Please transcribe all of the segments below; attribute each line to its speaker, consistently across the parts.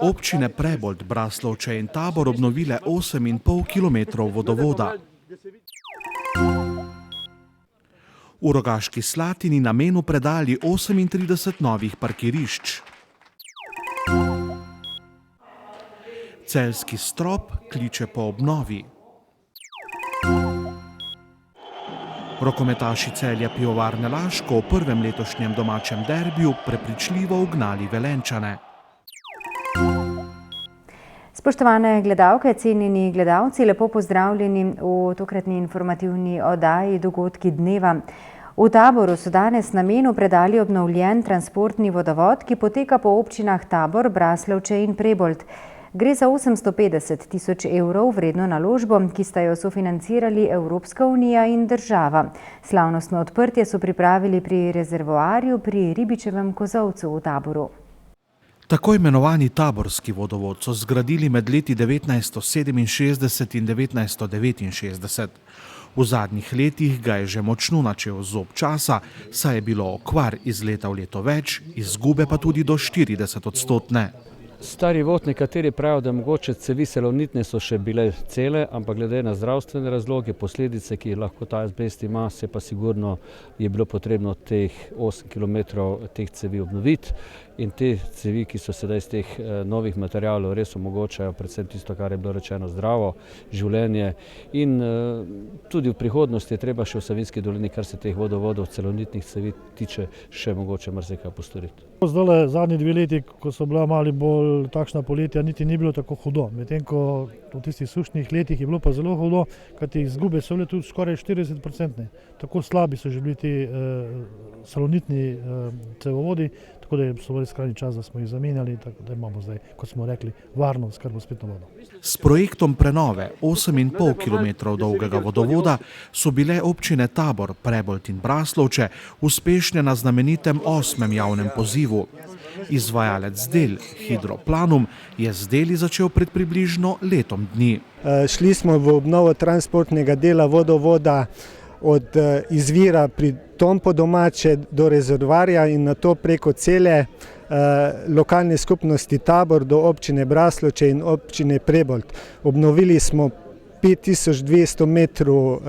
Speaker 1: občine Prebold, Braslovče in Tabor obnovile 8,5 km vodovoda. V Rogaški Slatini namenu predali 38 novih parkirišč. Celjski Strop kliče po obnovi. Rokometaši Celja Pivovarne Laško v prvem letošnjem domačem derbiju prepričljivo ugnali Velenjčane.
Speaker 2: Spoštovane gledalke, cenjeni gledalci, lepo pozdravljeni v tokratni informativni oddaji Dogodki dneva. V Taboru so danes namenu predali obnovljen transportni vodovod, ki poteka po občinah Tabor, Braslovče in Prebold. Gre za 850 tisoč evrov vredno naložbo, ki sta jo sofinancirali Evropska unija in država. Slavnostno odprtje so pripravili pri rezervoarju pri Ribičevem kozolcu v Taboru.
Speaker 1: Tako imenovani taborski vodovod so zgradili med leti 1967 in 1969. V zadnjih letih ga je že močno načel zob časa, saj je bilo okvar iz leta v leto več, izgube pa tudi do 40-odstotne.
Speaker 3: Stari vod nekateri pravijo, da mogoče cevi salonitne so še bile cele, ampak glede na zdravstvene razloge, posledice, ki lahko ta azbest ima, se pa sigurno je bilo potrebno teh 8 km teh cevi obnoviti. In te cevi, ki so sedaj iz teh novih materialov, res omogočajo predvsem tisto, kar je bilo rečeno, zdravo življenje. In tudi v prihodnosti je treba še v Savinjski dolini, kar se teh vodovodov, celonitnih cevi tiče, še mogoče marsikaj postoriti.
Speaker 4: Zdaj zadnji 2 leti, ko so bila malo bolj takšna poletja, niti ni bilo tako hudo. Medtem ko v tistih sušnih letih je bilo pa zelo hudo, kajti izgube so bile tudi skoraj 40%. Tako slabi so že bili ti salonitni cevovodi, tako da so bili skrajni čas, da smo jih zamenjali, tako da imamo zdaj, kot smo rekli, varno oskrbo s pitno vodo.
Speaker 1: S projektom prenove 8,5 km dolgega vodovoda so bile občine Tabor, Prebold in Braslovče uspešne na znamenitem 8. javnem pozivu. Izvajalec del Hidroplanum je z deli začel pred približno letom dni.
Speaker 5: Šli smo v obnovo transportnega dela vodovoda od izvira pri Tompo domače do rezervoarja in nato preko cele lokalne skupnosti Tabor do občine Braslovče in občine Prebold. Obnovili smo 5200 metrov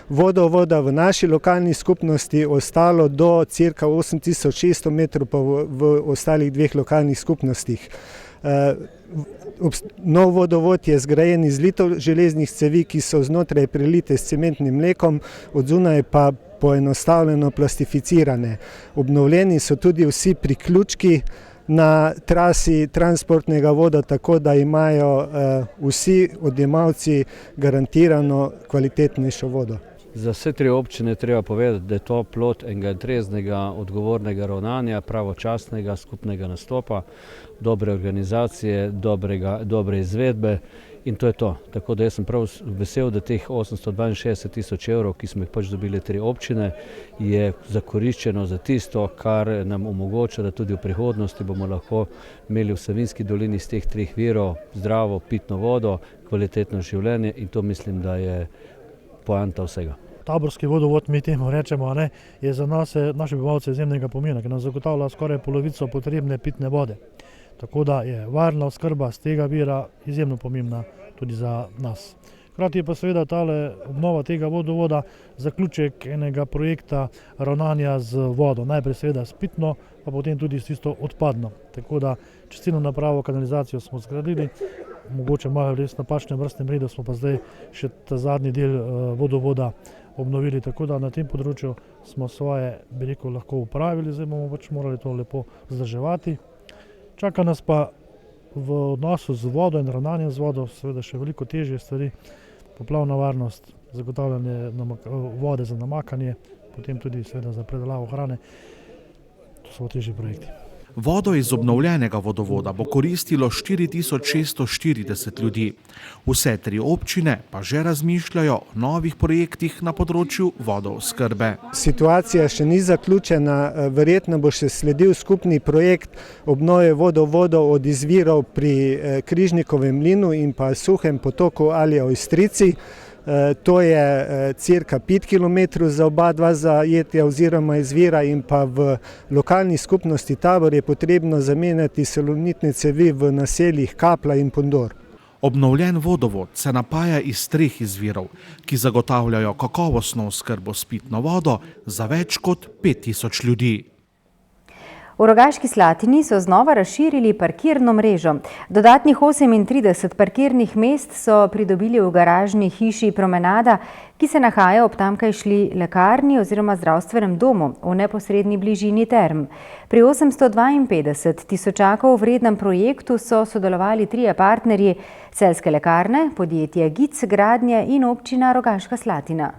Speaker 5: vodovoda v naši lokalni skupnosti, ostalo do cirka 8600 metrov pa v ostalih 2 lokalnih skupnostih. Nov vodovod je zgrajen iz litov železnih cevi, ki so znotraj prelite s cementnim mlekom, od zunaj pa poenostavljeno plastificirane. Obnovljeni so tudi vsi priključki na trasi transportnega voda, tako da imajo vsi odjemalci garantirano kvalitetnejšo vodo.
Speaker 3: Za vse 3 občine treba povedati, da je to plod enega treznega, odgovornega ravnanja, pravočasnega skupnega nastopa, dobre organizacije, dobre izvedbe in to je to. Tako da jaz sem prav vesel, da teh 862 tisoč evrov, ki smo jih pač dobili 3 občine, je zakoriščeno za tisto, kar nam omogoča, da tudi v prihodnosti bomo lahko imeli v Savinjski dolini iz teh 3 virov zdravo pitno vodo, kvalitetno življenje in to mislim, da je poanta vsega.
Speaker 4: Taborski vodovod, mi temu rečemo, je za nas, naše prebivalce, izjemnega pomena, ki nam zagotavlja skoraj polovico potrebne pitne vode. Tako da je varna oskrba z tega vira izjemno pomembna tudi za nas. Hkrati je pa seveda tale obnova tega vodovoda zaključek enega projekta ravnanja z vodo. Najprej seveda s pitno, pa potem tudi s tisto odpadno. Tako da čistilno napravo, kanalizacijo smo zgradili, mogoče malo res napačnem vrstnem redu smo pa zdaj še ta zadnji del vodovoda obnovili, tako da na tem področju smo svoje, bi rekel, lahko upravili, zdaj bomo pač morali to lepo vzdrževati. Čaka nas pa v odnosu z vodo in ravnanjem z vodo seveda še veliko težje stvari, poplavna varnost, zagotavljanje vode za namakanje, potem tudi seveda za predelavo hrane, to so težji projekti.
Speaker 1: Vodo iz obnovljenega vodovoda bo koristilo 4640 ljudi. Vse 3 občine pa že razmišljajo o novih projektih na področju vodooskrbe.
Speaker 5: Situacija še ni zaključena, verjetno bo še sledil skupni projekt obnove vodovodov od izvirov pri Križnikovem mlinu in pa Suhem potoku ali Ojstrici. To je cirka 5 km za oba dva zajetja oziroma izvira in pa v lokalni skupnosti Tabor je potrebno zamenjati salonitne cevi v naseljih Kapla in Pondor.
Speaker 1: Obnovljen vodovod se napaja iz 3 izvirov, ki zagotavljajo kakovostno oskrbo s pitno vodo za več kot 5000 ljudi.
Speaker 2: V Rogaški Slatini so znova razširili parkirno mrežo. Dodatnih 38 parkirnih mest so pridobili v garažni hiši Promenada, ki se nahaja ob tamkajšnji lekarni oziroma zdravstvenem domu v neposredni bližini term. Pri 852 tisočakov vrednem projektu so sodelovali 3 partnerji, Celjske lekarne, podjetje GIC Gradnje in občina Rogaška Slatina.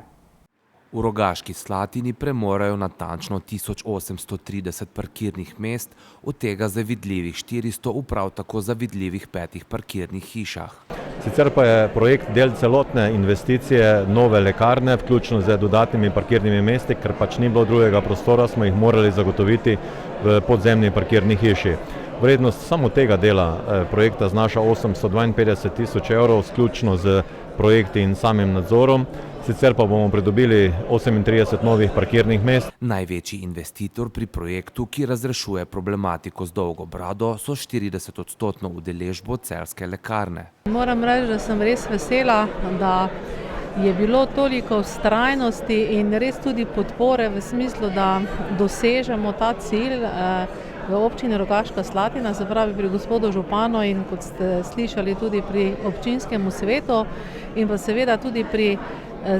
Speaker 6: V Rogaški Slatini premorajo natančno 1830 parkirnih mest, od tega zavidljivih 400 v prav tako zavidljivih 5 parkirnih hišah.
Speaker 7: Sicer pa je projekt del celotne investicije nove lekarne, vključno z dodatnimi parkirnimi mesti, ker pač ni bilo drugega prostora, smo jih morali zagotoviti v podzemni parkirni hiši. Vrednost samo tega dela projekta znaša 852 tisoč evrov, vključno z projekti in samim nadzorom. Sicer pa bomo pridobili 38 novih parkirnih mest.
Speaker 6: Največji investitor pri projektu, ki razrešuje problematiko z dolgo brado, so 40% udeležbo Celjske lekarne.
Speaker 8: Moram reči, da sem res vesela, da je bilo toliko vztrajnosti in res tudi podpore v smislu, da dosežemo ta cilj v občini Rogaška Slatina, se pravi pri gospodu županu in kot ste slišali tudi pri občinskemu svetu in pa seveda tudi pri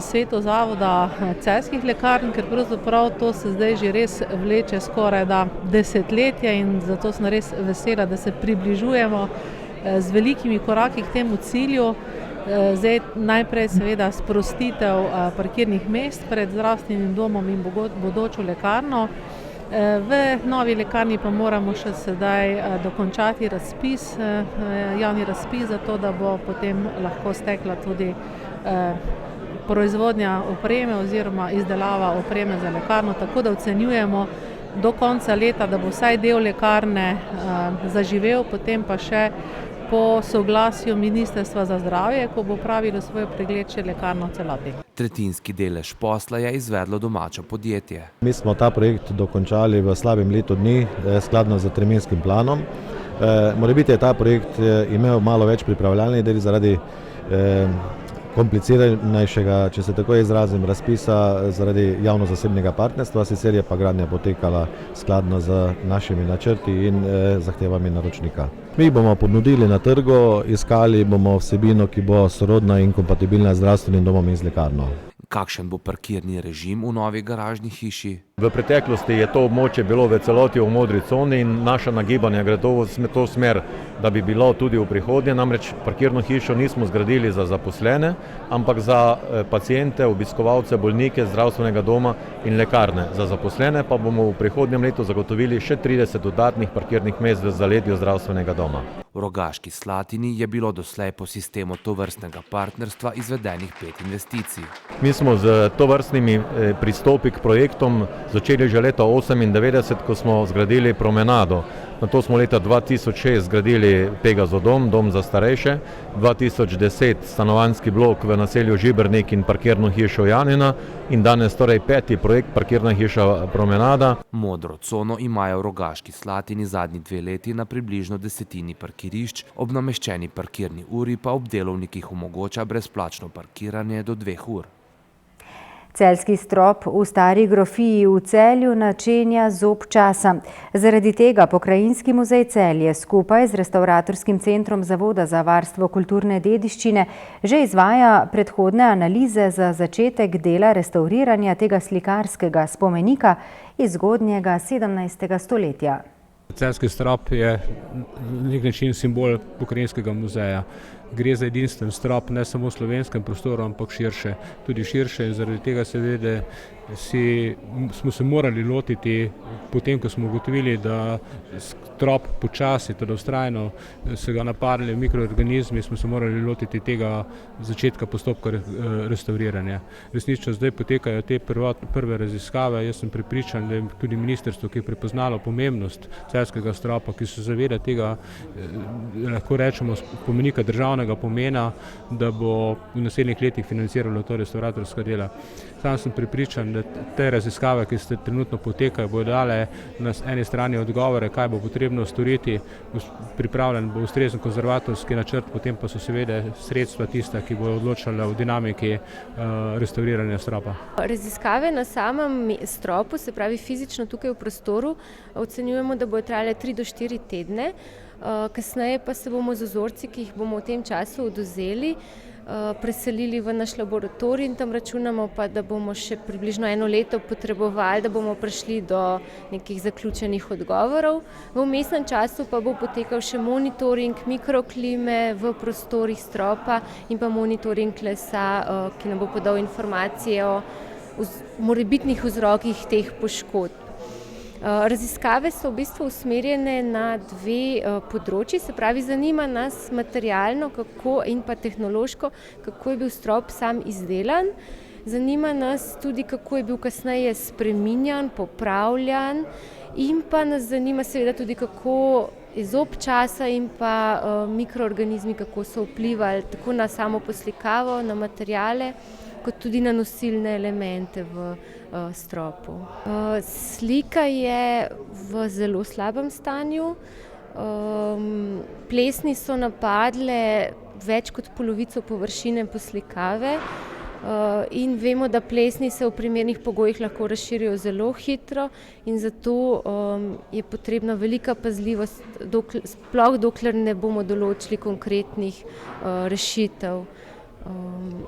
Speaker 8: svetu zavoda Celjskih lekarn, ker pravzaprav to se zdaj že res vleče skoraj da desetletja in zato sem res vesela, da se približujemo z velikimi koraki k temu cilju. Zdaj najprej seveda sprostitev parkirnih mest pred zdravstvenim domom in bodočo lekarno. V novi lekarni pa moramo še sedaj dokončati razpis, javni razpis, zato da bo potem lahko stekla tudi proizvodnja opreme oziroma izdelava opreme za lekarno, tako da ocenjujemo do konca leta, da bo vsaj del lekarne zaživel, potem pa še po soglasju Ministrstva za zdravje, ko bo pravilo svoj pregled še lekarno v celoti.
Speaker 6: Tretjinski delež posla je izvedlo domače podjetje.
Speaker 7: Mi smo ta projekt dokončali v slabem letu dni, skladno z terminskim planom. Morebiti je ta projekt imel malo več pripravljalnih del zaradi kompliciranejšega, če se tako izrazim, razpisa zaradi javno-zasebnega partnerstva, sicer je pa gradnja potekala skladno z našimi načrti in zahtevami naročnika. Mi bomo ponudili na trgu, iskali bomo vsebino, ki bo sorodna in kompatibilna z zdravstvenim domom in z lekarno.
Speaker 6: Kakšen bo parkirni režim v novi garažni hiši?
Speaker 7: V preteklosti je to območje bilo v celoti v modri coni in naša nagibanja gredo v to smer, da bi bilo tudi v prihodnje. Namreč parkirno hišo nismo zgradili za zaposlene, ampak za paciente, obiskovalce, bolnike zdravstvenega doma in lekarne. Za zaposlene pa bomo v prihodnjem letu zagotovili še 30 dodatnih parkirnih mest v zaledju zdravstvenega doma.
Speaker 6: V Rogaški Slatini je bilo doslej po sistemu tovrstnega partnerstva izvedenih 5 investicij.
Speaker 7: Mi smo z tovrstnimi pristopi k projektom začeli že leta 1998, ko smo zgradili Promenado. Nato smo leta 2006 zgradili Pegazodom, dom za starejše, 2010 stanovanjski blok v naselju Žibernik in parkirno hišo Janina in danes torej 5. projekt parkirna hiša Promenada.
Speaker 6: Modro cono imajo v Rogaški Slatini zadnji 2 leti na približno 10 parkirišč, ob nameščeni parkirni uri pa ob delovnikih omogoča brezplačno parkiranje do 2 ur.
Speaker 2: Celjski strop v Stari grofiji v Celju načenja zob časa. Zaradi tega Pokrajinski muzej Celje skupaj z Restavratorskim centrom Zavoda za varstvo kulturne dediščine že izvaja predhodne analize za začetek dela restavriranja tega slikarskega spomenika iz zgodnjega 17. stoletja.
Speaker 9: Celjski strop je na nek način simbol Pokrajinskega muzeja. Gre za edinstven strop ne samo v slovenskem prostoru, ampak širše, tudi širše in zaradi tega seveda smo se morali lotiti, potem ko smo ugotovili, da strop počasi, teda vztrajno se ga napadli mikroorganizmi, smo se morali lotiti tega začetka postopka restavriranja. Resnično zdaj potekajo te prve raziskave, jaz sem prepričan, da je tudi ministrstvo, ki je prepoznalo pomembnost celjskega stropa, ki se zaveda tega, lahko rečemo, spomenika državnega državnega pomena, da bo v naslednjih letih financiralo to restavratorska dela. Sam sem prepričan, da te raziskave, ki se trenutno potekajo, bodo dale na eni strani odgovore, kaj bo potrebno storiti, pripravljen bo ustrezen konzervatorski načrt, potem pa so seveda sredstva tista, ki bodo odločala o dinamiki restavriranja stropa.
Speaker 10: Raziskave na samem stropu, se pravi fizično tukaj v prostoru, ocenjujemo, da bodo trajale 3 do 4 tedne. Kasneje pa se bomo z vzorci, ki jih bomo v tem času odvzeli, preselili v naš laboratorij in tam računamo pa, da bomo še približno 1 leto potrebovali, da bomo prišli do nekih zaključenih odgovorov. V vmesnem času pa bo potekal še monitoring mikroklime v prostorih stropa in pa monitoring lesa, ki nam bo podal informacije o morebitnih vzrokih teh poškodb. Raziskave so v bistvu usmerjene na 2 področji, se pravi zanima nas materialno in pa tehnološko, kako je bil strop sam izdelan. Zanima nas tudi, kako je bil kasneje spreminjan, popravljan in pa nas zanima seveda tudi, kako zob časa in pa mikroorganizmi, kako so vplivali tako na samo poslikavo, na materiale, kot tudi na nosilne elemente v stropu. Slika je v zelo slabem stanju. Plesni so napadle več kot polovico površine poslikave in vemo, da plesni se v primernih pogojih lahko razširijo zelo hitro in zato je potrebna velika pazljivost, sploh dokler ne bomo določili konkretnih rešitev.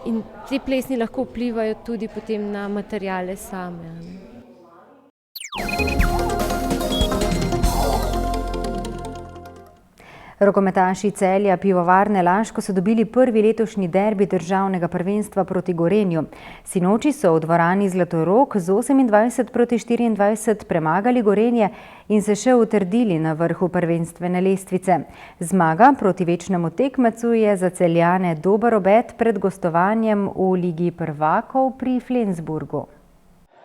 Speaker 10: In te plesni lahko vplivajo tudi potem na materiale same.
Speaker 2: Rokometaši Celja Pivovarne Laško so dobili prvi letošnji derbi državnega prvenstva proti Gorenju. Sinoči so v dvorani Zlatorog z 28-24 premagali Gorenje in se še utrdili na vrhu prvenstvene lestvice. Zmaga proti večnemu tekmecu je za Celjane dober obet pred gostovanjem v Ligi prvakov pri Flensburgu.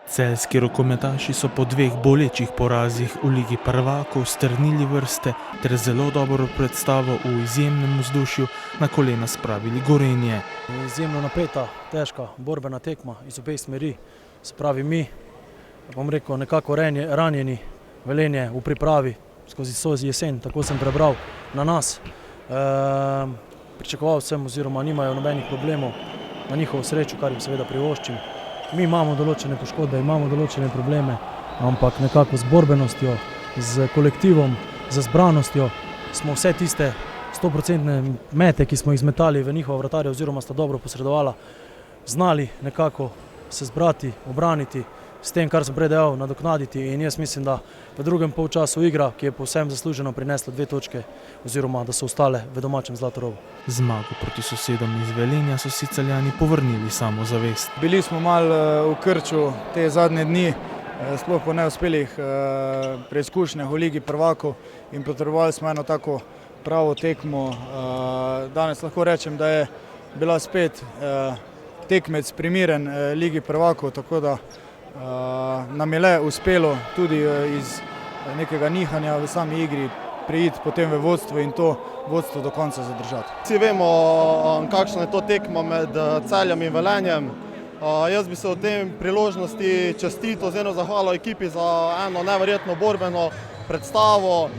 Speaker 11: Celjski rokometaši so po 2 bolečih porazih v Ligi prvakov strnili vrste ter zelo dobro predstavo v izjemnem vzdušju na kolena spravili Gorenje.
Speaker 4: Izjemno napeta, težka, borbena tekma iz obeh smeri. Se pravi mi, bom rekel, nekako ranjeni, Velenje v pripravi skozi jesen, tako sem prebral na nas. Pričakoval sem oziroma nimajo nobenih problemov na njihovo srečo, kar jim seveda privoščim. Mi imamo določene poškodbe, imamo določene probleme, ampak nekako z borbenostjo, z kolektivom, z zbranostjo smo vse tiste 100% mete, ki smo jih zmetali v njihova vratarja oziroma sta dobro posredovala, znali nekako se zbrati, obraniti, s tem, kar sem prej dejal, nadoknaditi in jaz mislim, da v drugem polčasu igra, ki je povsem zasluženo prinesla 2 točke oziroma da so ostale v domačem Zlatorogu.
Speaker 11: Zmago proti sosedom iz Velenja so si Celjani povrnili samozavest.
Speaker 12: Bili smo malo v krču te zadnje dni, sploh po neuspelih preizkušnjah v Ligi prvakov in potrebovali smo eno tako pravo tekmo. Danes lahko rečem, da je bila spet tekmec primiren Ligi prvakov, tako da nam je le uspelo tudi iz nekega nihanja v sami igri prejiti potem v vodstvo in to vodstvo do konca zadržati.
Speaker 13: Vsi vemo, kakšna je to tekma med Celjem in Velenjem. Jaz bi se v tem priložnosti čestital z eno zahvalo ekipi za eno neverjetno borbeno predstavo.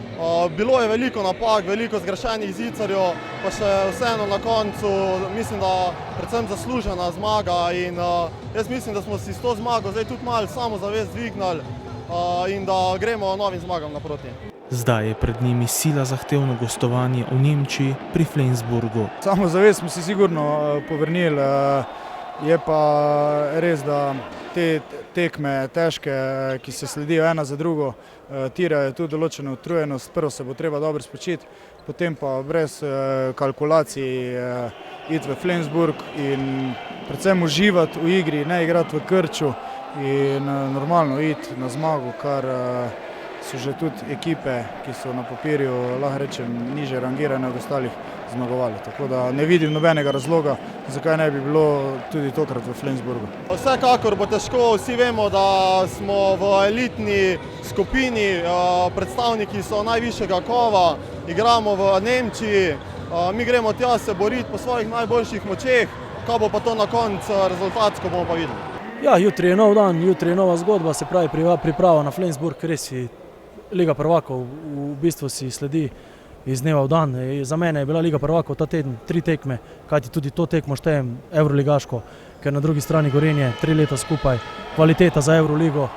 Speaker 13: Bilo je veliko napak, veliko zgrešenih zicarjev, pa še vseeno na koncu mislim, da predvsem zaslužena zmaga in jaz mislim, da smo si s to zmago zdaj tudi malo samozavest dvignali in da gremo novim zmagam naproti.
Speaker 11: Zdaj je pred njimi sila zahtevno gostovanje v Nemčiji pri Flensburgu.
Speaker 12: Samozavest smo si sigurno povrnili, je pa res, da te tekme težke, ki se sledijo ena za drugo, tirajo tudi določeno utrujenost. Prvo se bo treba dobro spočiti, potem pa brez kalkulacij iti v Flensburg in predvsem uživati v igri, ne igrati v krču in normalno iti na zmago, kar so že tudi ekipe, ki so na papirju, lahko rečem, niže rangirane od ostalih, zmagovali. Tako da ne vidim nobenega razloga, zakaj ne bi bilo tudi tokrat v Flensburgu.
Speaker 13: Vsekakor bo težko, vsi vemo, da smo v elitni skupini, predstavniki so najvišjega kova, igramo v Nemčiji, Mi gremo tja se boriti po svojih najboljših močeh, kaj bo pa to na koncu rezultatsko, bomo pa videli.
Speaker 14: Ja, jutri je nov dan, jutri je nova zgodba, se pravi priprava na Flensburg, res si Liga prvakov v bistvu si sledi iz dneva v dan. Za mene je bila Liga prvakov ta teden 3 tekme, kajti tudi to tekmo štejem evroligaško, ker na drugi strani Gorenje 3 leta skupaj, kvaliteta za Evroligo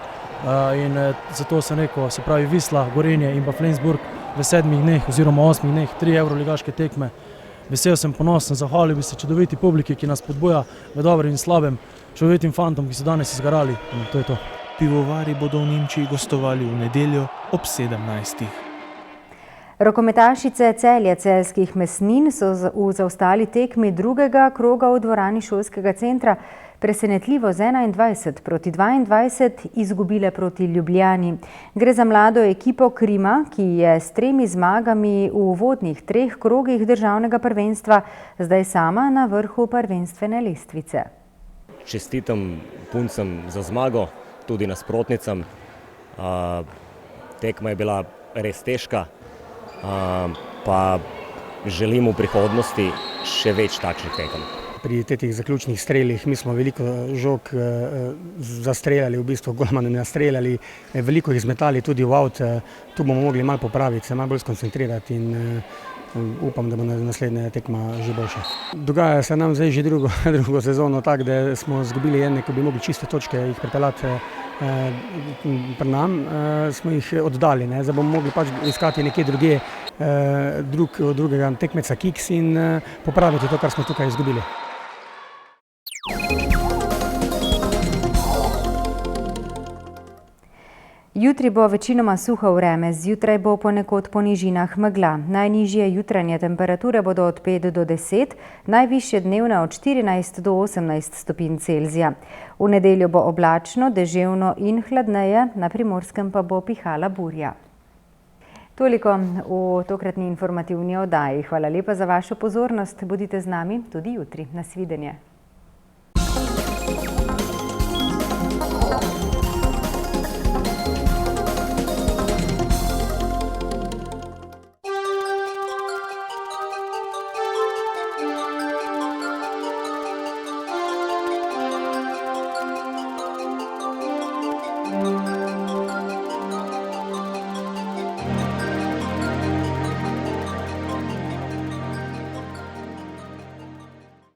Speaker 14: in zato sem rekel, se pravi Visla, Gorenje in pa Flensburg v 7 dneh oziroma 8 dneh 3 evroligaške tekme. Vesel sem, ponosen, zahvalil bi se čudoviti publiki, ki nas podbuja v dobrem in slabem, čudovitim fantom, ki so danes izgarali in to je to.
Speaker 11: Pivovari bodo v Nemčiji gostovali v nedeljo ob 17.
Speaker 2: Rokometašice Celja Celjskih Mesnin so v zaostali tekmi drugega kroga v dvorani šolskega centra presenetljivo z 21-22 izgubile proti Ljubljani. Gre za mlado ekipo Krima, ki je s 3 zmagami v uvodnih 3 krogih državnega prvenstva zdaj sama na vrhu prvenstvene lestvice.
Speaker 15: Čestitam puncem za zmago, tudi nasprotnicam. Tekma je bila res težka, pa želim v prihodnosti še več takšnih tekem.
Speaker 16: Pri teh zaključnih strelih mi smo veliko žog zastreljali, v bistvu golmane nastreljali, veliko jih zmetali tudi v avt. Tu bomo mogli malo popraviti, se malo bolj skoncentrirati in upam, da bo naslednja tekma že boljša. Dogaja se nam zdaj že drugo sezono tako, da smo izgubili ene, ko bi mogli čiste točke jih pripeljati pri nam, smo jih oddali. Zdaj bomo mogli pač iskati nekje drugega tekmeca Kiks in popraviti to, kar smo tukaj izgubili.
Speaker 2: Jutri bo večinoma suho vreme, zjutraj bo ponekod po nižinah megla. Najnižje jutranje temperature bodo od 5 do 10, najvišje dnevne od 14 do 18 stopinj Celzija. V nedeljo bo oblačno, deževno in hladneje, na Primorskem pa bo pihala burja. Toliko v tokratni informativni oddaji. Hvala lepa za vašo pozornost. Bodite z nami tudi jutri. Nasvidenje.